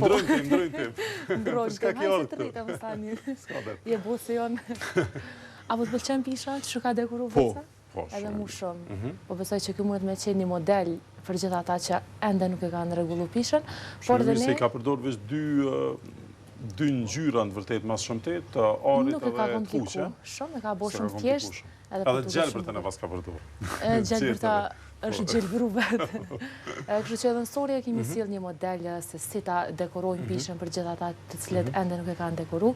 Ndrojnë tim. Ndrojnë Shka tim, kjo hajtë orë të rritë, më stani. Ska dhe. Je busë jonë. A po të pëlqen pisha që ka dekoru Po, fesa? po, Edhe mu shumë. Mhm. Po besoj që kjo mundet me qenë një model për gjithë ata që ende nuk e kanë rregullu pishën. Por Shumë dhe mirë se ne i ka përdor veç dy ngjyra në vërtet mas shumë të arit nuk e ka edhe të kompliku. kuqe. Shumë e ka bo Se shumë ka thjesht. komplikuar. Edhe Edhe gjelbërtën e pas ka përdor. Gjelbërta është gjelbëru vetë. Kështu që edhe në story e Mhm. kemi sjell një model se si ta dekorojnë pishën për gjithë ata të cilët ende nuk e kanë dekoru.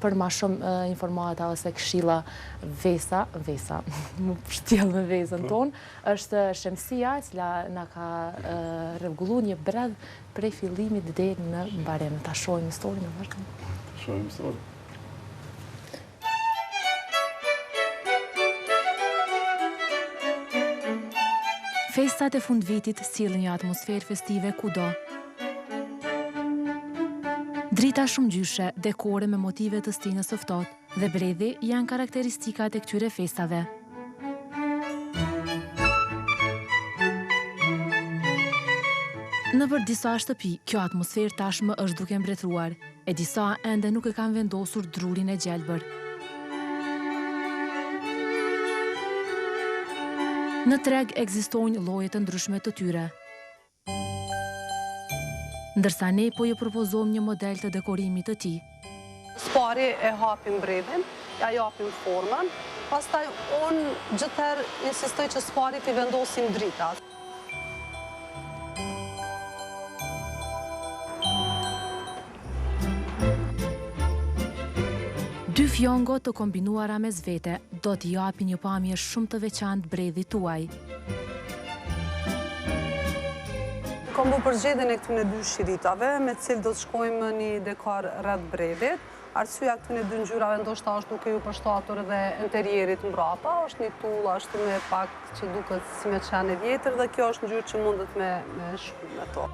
Për ma shumë informata ose këshilla vesa, më pështjell me vezën tonë, është Shemsia, cila na ka rregullu një bredh prej fillimit deri në mbarim. Ta shohim story në vazhdim. Shohim story. Festat e fundvitit sjellin një atmosferë festive kudo. Drita shumë gjyshe, dekore me motive të stinës së ftohtë dhe bredhi janë karakteristikat e këtyre festave. Nëpër disa shtëpi, kjo atmosferë tashmë është duke mbretëruar, e disa ende nuk e kanë vendosur drurin e gjelbër. Në treg ekzistojnë lloje të ndryshme të tyre. Ndërsa ne po ju propozojmë një model të dekorimit të tij. Spari e hapim bredhin, ja japim formën, pastaj unë gjithëherë insistoj që spari t'i vendosim dritat. Dy fjongo të kombinuara mes vete do t'i japin një pamje shumë të veçantë bredhit tuaj. Kam bu përgjedhjen e këtyne dy shiritave, me cilë do të shkojmë një dekor rreth bredhit. Arsyeja këtyne dy ngjyrave ndoshta është duke ju përshtatur edhe interierit mbrapa, është një tull ashtu me pak që duket si me qenë e vjetër dhe kjo është ngjyrë që mundet me shku me to.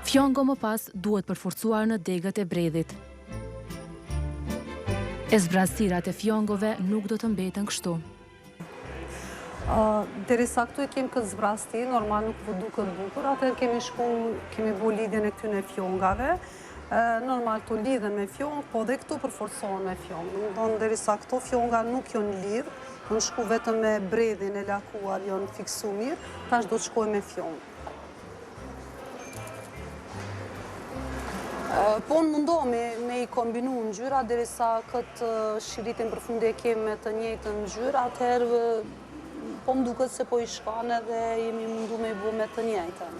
Fjongo më pas duhet përforcuar në degët e bredhit. E zbrastirat e fjongove nuk do të mbeten kështu. Derisa këtu e kemi këtë zbrasti, normal nuk po duket bukur, atëherë kemi bu lidhjen e këtyne fjongave. Normal të lidhen me fjong, po dhe këtu përforcohen me fjong. Domethënë derisa këto fjonga nuk janë lidh, janë shku vetëm me bredhin e lakuar, janë fiksu mirë, tash do të shkoj me fjong. Po unë mundohem me i kombinu ngjyra, derisa këtë shiritin përfundi e kemi me të njëjtën ngjyrë, atëherë po më duket se po i shkan edhe jemi mundu me i bu me të njëjtën.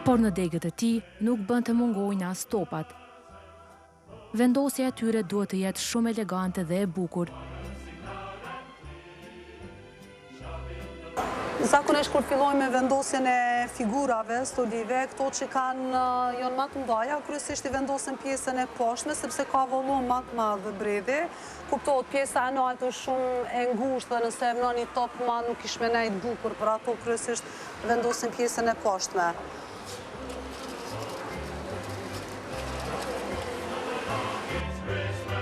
Por në degët e tij nuk bën të mungojnë as topat. Vendosja e tyre duhet të jetë shumë elegante dhe e bukur. Zakonisht kur fillojmë me vendosjen e figurave, stolive, këto që janë më të mëdha, kryesisht i vendosen pjesën e poshtme, sepse ka volum më të madh bredhi. Kuptohet pjesa e lartë është shumë e ngushtë dhe nëse në një top më nuk ish me nejt bukur, për ato kryesisht vendosen pjesën e poshtme.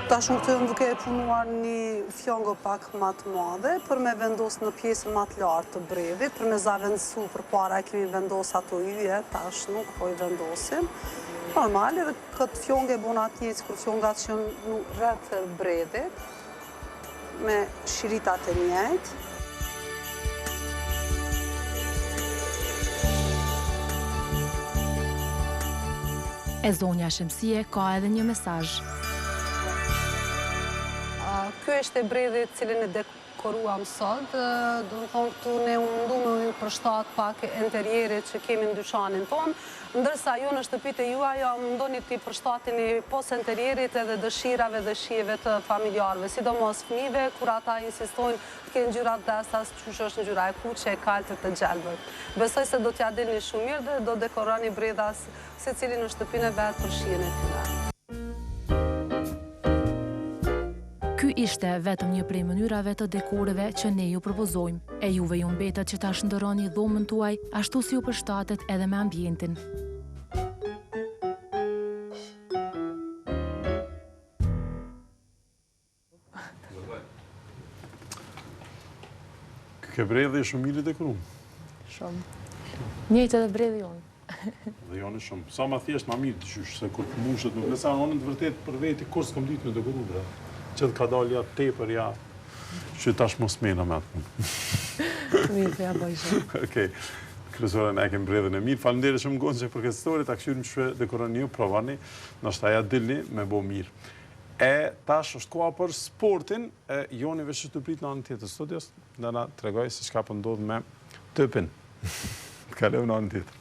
Tash unë këtë jëmë duke e punuar një fjongo pak më të madhe për me vendos në pjesën më të lartë të bredhit, për me zavendësu për para e kemi vendos ato yje, tash nuk po i vendosim. Normal, edhe këtë fjonge e bona atë njëjtë kur fjongat që janë rreth bredhit, me shiritat e njëjtë. E zonja Shemsie ka edhe një mesazh. Kjo është e bredhit cilin e dekoruam sot, do të thonë këtu ne mundu me përshtat pak interierit që kemi në dyqanin tonë, ndërsa ju në shtëpit e juaj mundoni t'i përshtatini pos interierit edhe dëshirave dhe shijeve të familjarëve, sidomos fëmijëve, kur ata insistojnë të kenë ngjyrat desas, qysh është ngjyra e kuqe, e kaltër të gjelbër. Besoj se do t'ja dilni shumë mirë dhe do dekoroni bredhas secili në shtëpinë e vet për shijen e tyre. Ky ishte vetëm një prej mënyrave të dekoreve që ne ju propozojmë, e juve ju mbetet që ta shndërroni dhomën tuaj, ashtu si ju përshtatet edhe me ambientin. Ke bredhi shumë mirë i dekorum. Shumë. Njëjtë edhe bredhi jonë. Dhe janë shumë. Sa ma thjesht ma mirë të qysh, se kur të mushet nuk. Nësa në të vërtet për veti, kur s'kom ditë me dekoru, bre. Që të ka dalë ja tepër, ja, që tash mos mena me atë punë. Mirë, për ja bëjshë. Okej. Kryesore, ne kemë bredhën e mirë. Faleminderit shumë Gonçe për këtë histori, ta këshyrim shpe dekoroni ju, provani, nështë aja dilni me bo mirë. E tash është koha për sportin, Joni veç të prit në anën tjetër të studios, dhe na tregoj se çka po ndodh me tëpin. Kalojmë në anën tjetër.